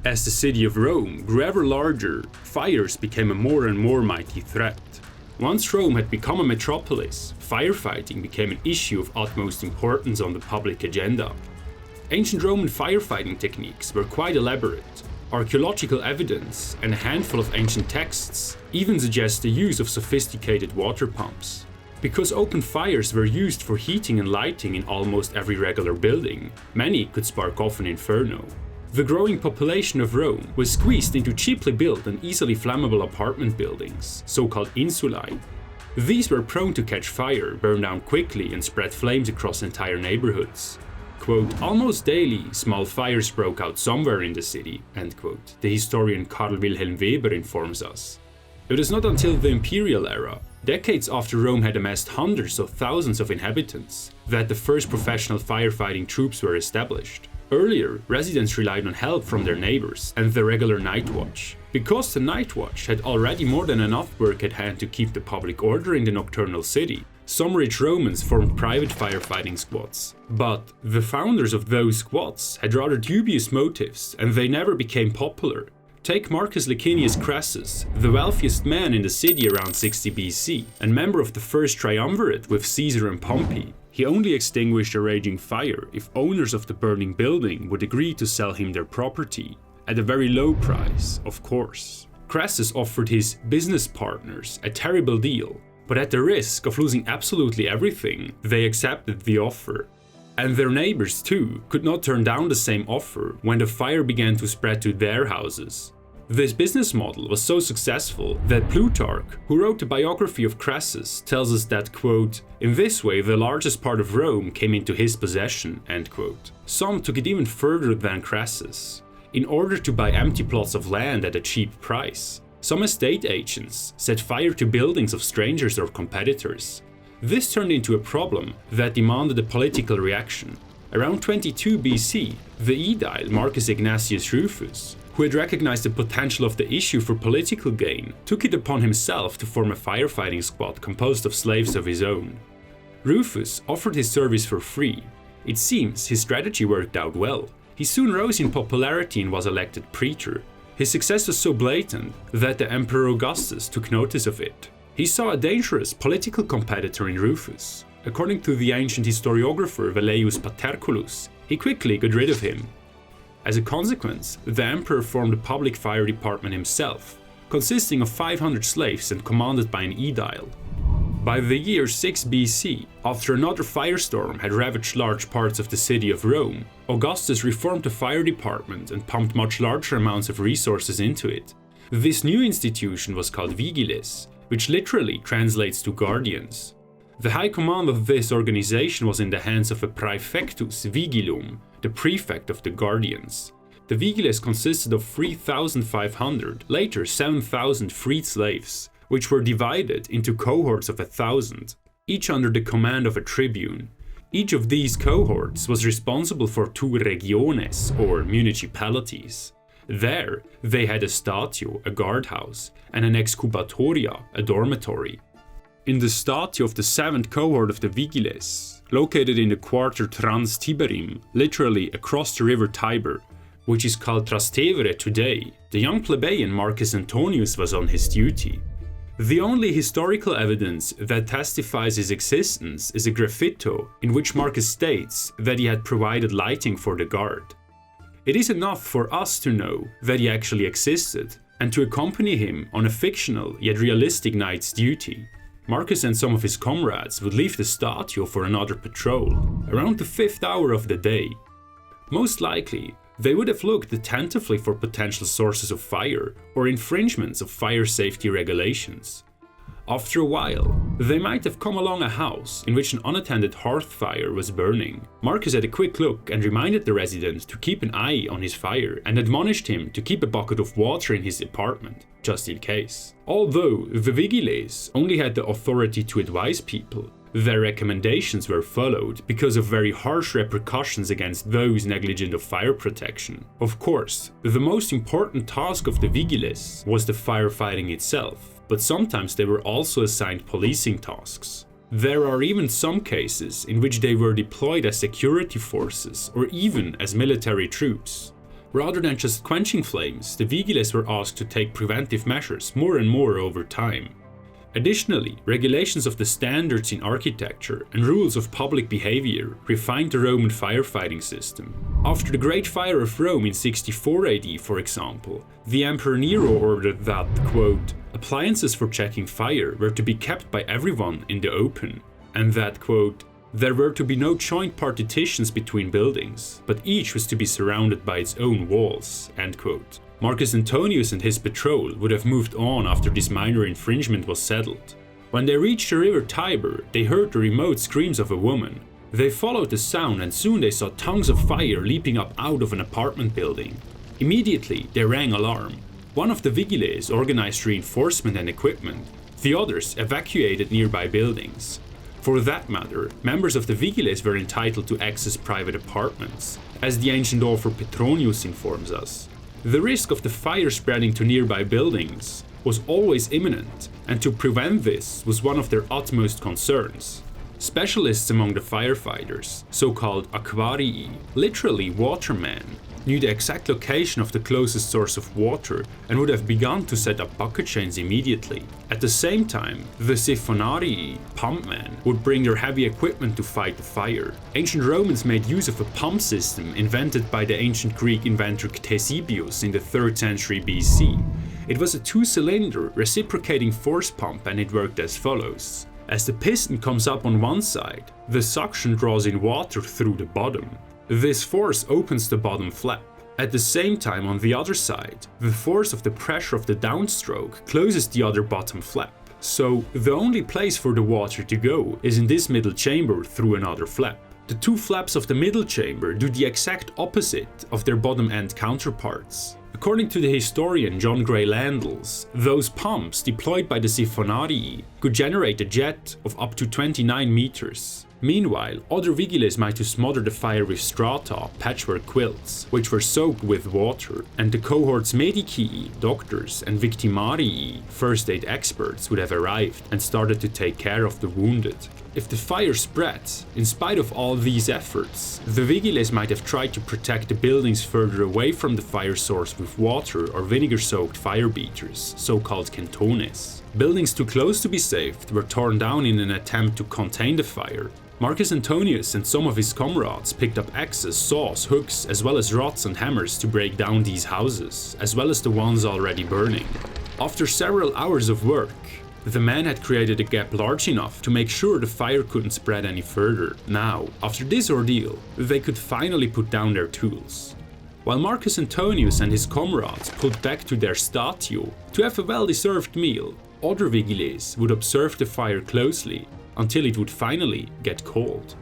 As the city of Rome grew ever larger, fires became a more and more mighty threat. Once Rome had become a metropolis, firefighting became an issue of utmost importance on the public agenda. Ancient Roman firefighting techniques were quite elaborate. Archaeological evidence and a handful of ancient texts even suggest the use of sophisticated water pumps. Because open fires were used for heating and lighting in almost every regular building, many could spark off an inferno. The growing population of Rome was squeezed into cheaply built and easily flammable apartment buildings, so-called insulae. These were prone to catch fire, burn down quickly, and spread flames across entire neighborhoods. Quote, almost daily, small fires broke out somewhere in the city, end quote, the historian Karl Wilhelm Weber informs us. It was not until the imperial era, decades after Rome had amassed hundreds of thousands of inhabitants, that the first professional firefighting troops were established. Earlier, residents relied on help from their neighbors and the regular night watch. Because the night watch had already more than enough work at hand to keep the public order in the nocturnal city, some rich Romans formed private firefighting squads. But the founders of those squads had rather dubious motives, and they never became popular. Take Marcus Licinius Crassus, the wealthiest man in the city around 60 BC, and member of the first triumvirate with Caesar and Pompey. He only extinguished a raging fire if owners of the burning building would agree to sell him their property, at a very low price, of course. Crassus offered his business partners a terrible deal, but at the risk of losing absolutely everything, they accepted the offer. And their neighbors too could not turn down the same offer when the fire began to spread to their houses. This business model was so successful that Plutarch, who wrote the biography of Crassus, tells us that, quote, in this way the largest part of Rome came into his possession, end quote. Some took it even further than Crassus. In order to buy empty plots of land at a cheap price, some estate agents set fire to buildings of strangers or competitors. This turned into a problem that demanded a political reaction. Around 22 BC, the aedile Marcus Ignatius Rufus, who had recognized the potential of the issue for political gain, took it upon himself to form a firefighting squad composed of slaves of his own. Rufus offered his service for free. It seems his strategy worked out well. He soon rose in popularity and was elected praetor. His success was so blatant that the Emperor Augustus took notice of it. He saw a dangerous political competitor in Rufus. According to the ancient historiographer Velleius Paterculus, he quickly got rid of him. As a consequence, the emperor formed a public fire department himself, consisting of 500 slaves and commanded by an aedile. By the year 6 BC, after another firestorm had ravaged large parts of the city of Rome, Augustus reformed the fire department and pumped much larger amounts of resources into it. This new institution was called Vigiles, which literally translates to guardians. The high command of this organization was in the hands of a praefectus vigilum, the prefect of the guardians. The vigiles consisted of 3,500, later 7,000 freed slaves, which were divided into cohorts of 1,000, each under the command of a tribune. Each of these cohorts was responsible for 2 regiones, or municipalities. There, they had a statio, a guardhouse, and an excubatoria, a dormitory. In the statio of the 7th cohort of the Vigiles, located in the quarter Trans Tiberim, literally across the river Tiber, which is called Trastevere today, the young plebeian Marcus Antonius was on his duty. The only historical evidence that testifies his existence is a graffito in which Marcus states that he had provided lighting for the guard. It is enough for us to know that he actually existed and to accompany him on a fictional yet realistic night's duty. Marcus and some of his comrades would leave the statio for another patrol, around the 5th hour of the day. Most likely, they would have looked attentively for potential sources of fire or infringements of fire safety regulations. After a while, they might have come along a house in which an unattended hearth fire was burning. Marcus had a quick look and reminded the resident to keep an eye on his fire and admonished him to keep a bucket of water in his apartment, just in case. Although the vigiles only had the authority to advise people, their recommendations were followed because of very harsh repercussions against those negligent of fire protection. Of course, the most important task of the vigiles was the firefighting itself, but sometimes they were also assigned policing tasks. There are even some cases in which they were deployed as security forces or even as military troops. Rather than just quenching flames, the Vigiles were asked to take preventive measures more and more over time. Additionally, regulations of the standards in architecture and rules of public behavior refined the Roman firefighting system. After the Great Fire of Rome in 64 AD, for example, the Emperor Nero ordered that, quote, appliances for checking fire were to be kept by everyone in the open, and that, quote, there were to be no joint partitions between buildings, but each was to be surrounded by its own walls, end quote. Marcus Antonius and his patrol would have moved on after this minor infringement was settled. When they reached the river Tiber, they heard the remote screams of a woman. They followed the sound and soon they saw tongues of fire leaping up out of an apartment building. Immediately, they rang alarm. One of the Vigiles organized reinforcement and equipment. The others evacuated nearby buildings. For that matter, members of the Vigiles were entitled to access private apartments, as the ancient author Petronius informs us. The risk of the fire spreading to nearby buildings was always imminent, and to prevent this was one of their utmost concerns. Specialists among the firefighters, so-called aquarii, literally watermen, knew the exact location of the closest source of water and would have begun to set up bucket chains immediately. At the same time, the siphonarii, pumpmen, would bring their heavy equipment to fight the fire. Ancient Romans made use of a pump system invented by the ancient Greek inventor Ctesibius in the 3rd century BC. It was a 2-cylinder reciprocating force pump and it worked as follows. As the piston comes up on one side, the suction draws in water through the bottom. This force opens the bottom flap. At the same time, on the other side, the force of the pressure of the downstroke closes the other bottom flap. So, the only place for the water to go is in this middle chamber through another flap. The two flaps of the middle chamber do the exact opposite of their bottom end counterparts. According to the historian John Gray Landels, those pumps deployed by the siphonarii could generate a jet of up to 29 meters. Meanwhile, other Vigiles might to smother the fire with strata, patchwork quilts, which were soaked with water, and the cohorts medicii, doctors, and victimarii, first aid experts, would have arrived and started to take care of the wounded. If the fire spread, in spite of all these efforts, the Vigiles might have tried to protect the buildings further away from the fire source with water or vinegar-soaked fire beaters, so-called cantones. Buildings too close to be saved were torn down in an attempt to contain the fire. Marcus Antonius and some of his comrades picked up axes, saws, hooks, as well as rods and hammers to break down these houses, as well as the ones already burning. After several hours of work, the men had created a gap large enough to make sure the fire couldn't spread any further. Now, after this ordeal, they could finally put down their tools. While Marcus Antonius and his comrades pulled back to their statio to have a well-deserved meal, other Vigiles would observe the fire closely until it would finally get cold.